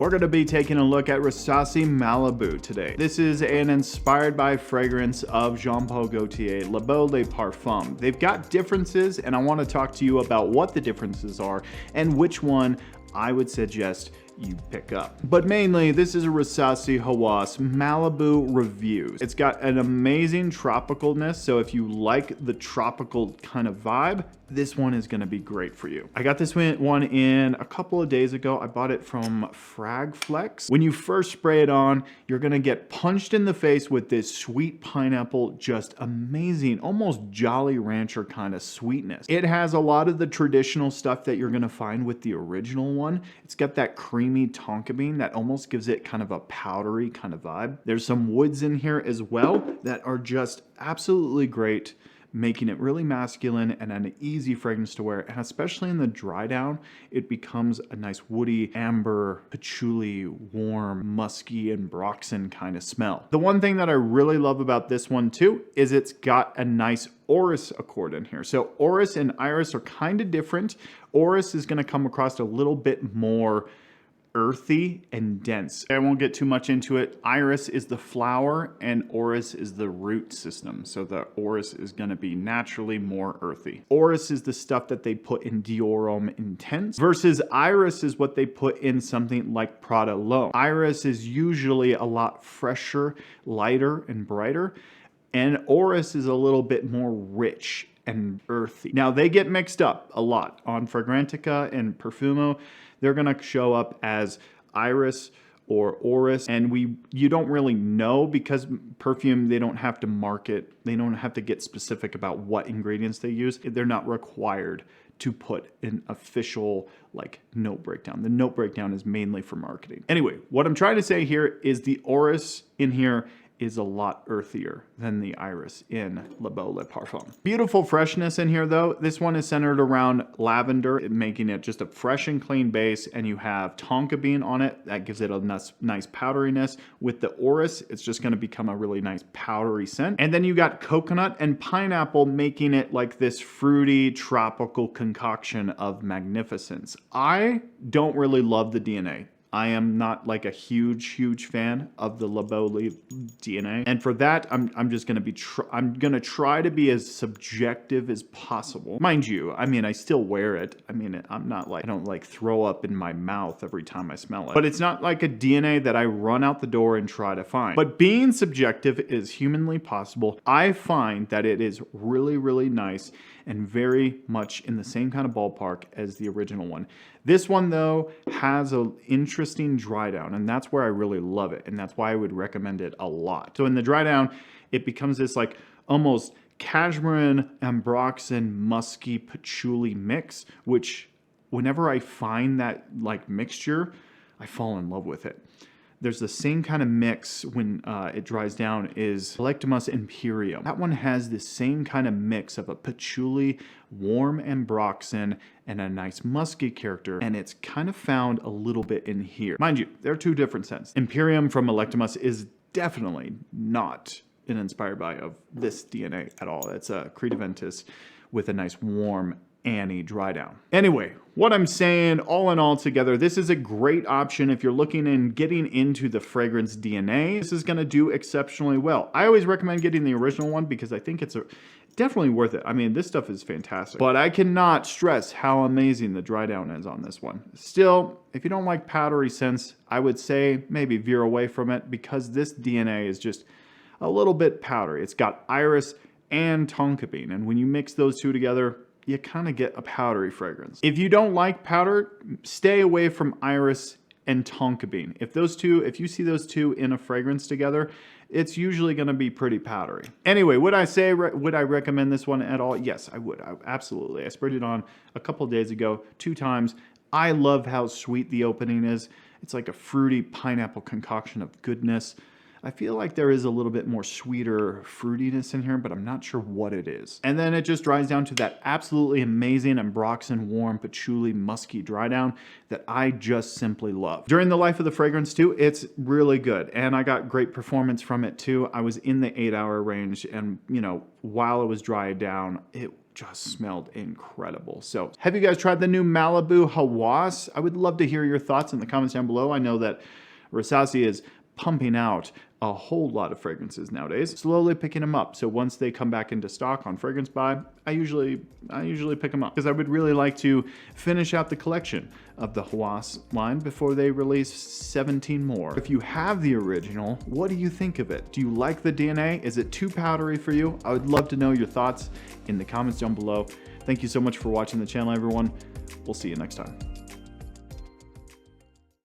We're going to be taking a look at Rasasi Malibu today. This is an inspired by fragrance of Jean-Paul Gaultier, Le Beau Parfum. They've got differences, and I want to talk to you about what the differences are and which one I would suggest you pick up. But mainly, this is a Rasasi Hawass Malibu review. It's got an amazing tropicalness, so if you like the tropical kind of vibe, this one is gonna be great for you. I got this one in a couple of days ago. I bought it from Fragflex. When you first spray it on, you're gonna get punched in the face with this sweet pineapple, just amazing, almost Jolly Rancher kind of sweetness. It has a lot of the traditional stuff that you're gonna find with the original one. It's got that creamy tonka bean that almost gives it kind of a powdery kind of vibe. There's some woods in here as well that are just absolutely great, making it really masculine and an easy fragrance to wear. And especially in the dry down, it becomes a nice woody, amber, patchouli, warm, musky, and Broxen kind of smell. The one thing that I really love about this one too is it's got a nice Orris accord in here. So Orris and Iris are kind of different. Orris is going to come across a little bit more earthy and dense. I won't get too much into it. Iris is the flower and Orris is the root system. So the Orris is going to be naturally more earthy. Orris is the stuff that they put in Diorum Intense versus Iris is what they put in something like Prada L'Homme. Iris is usually a lot fresher, lighter, and brighter. And Orris is a little bit more rich and earthy. Now they get mixed up a lot on Fragrantica and Perfumo. They're gonna show up as Iris or Orris, and you don't really know because perfume, they don't have to market, they don't have to get specific about what ingredients they use. They're not required to put an official like note breakdown. The note breakdown is mainly for marketing. Anyway, what I'm trying to say here is the Orris in here is a lot earthier than the Iris in Le Beau Parfum. Beautiful freshness in here though. This one is centered around lavender, making it just a fresh and clean base, and you have tonka bean on it. That gives it a nice powderiness. With the Orris, it's just gonna become a really nice powdery scent. And then you got coconut and pineapple, making it like this fruity, tropical concoction of magnificence. I don't really love the DNA. I am not like a huge fan of the Le Beau DNA. And for that, I'm just gonna be, I'm gonna try to be as subjective as possible. Mind you, I mean, I still wear it. I mean, I'm not like, I don't like throw up in my mouth every time I smell it. But it's not like a DNA that I run out the door and try to find. But being subjective is humanly possible. I find that it is really nice and very much in the same kind of ballpark as the original one. This one though has an interesting dry down, and that's where I really love it, and that's why I would recommend it a lot. So in the dry down, it becomes this like almost cashmere, ambroxan, musky, patchouli mix, which whenever I find that like mixture, I fall in love with it. There's the same kind of mix when it dries down is Electimus Imperium. That one has the same kind of mix of a patchouli, warm ambroxan, and a nice musky character, and it's kind of found a little bit in here. Mind you, there are two different scents. Imperium from Electimus is definitely not an inspired by of this DNA at all. It's a Crediventis with a nice warm Annie dry down. Anyway, what I'm saying all in all together, this is a great option if you're looking and getting into the fragrance DNA. This is gonna do exceptionally well. I always recommend getting the original one because I think it's definitely worth it. I mean, this stuff is fantastic, but I cannot stress how amazing the dry down is on this one. Still, if you don't like powdery scents, I would say maybe veer away from it because this DNA is just a little bit powdery. It's got Iris and tonka bean, and when you mix those two together, you kind of get a powdery fragrance. If you don't like powder, stay away from Iris and tonka bean. If you see those two in a fragrance together, it's usually going to be pretty powdery. Anyway, would I recommend this one at all? Yes, I would. Absolutely. I sprayed it on a couple of days ago, 2 times. I love how sweet the opening is. It's like a fruity pineapple concoction of goodness. I feel like there is a little bit more sweeter fruitiness in here, but I'm not sure what it is. And then it just dries down to that absolutely amazing ambroxan, warm, patchouli, musky dry down that I just simply love. During the life of the fragrance too, it's really good. And I got great performance from it too. I was in the 8-hour range, and you know, while it was dried down, it just smelled incredible. So have you guys tried the new Malibu Hawas? I would love to hear your thoughts in the comments down below. I know that Rasasi is pumping out a whole lot of fragrances nowadays, slowly picking them up. So once they come back into stock on Fragrance Buy, I usually pick them up because I would really like to finish out the collection of the Hawas line before they release 17 more. If you have the original, what do you think of it? Do you like the DNA? Is it too powdery for you? I would love to know your thoughts in the comments down below. Thank you so much for watching the channel, everyone. We'll see you next time.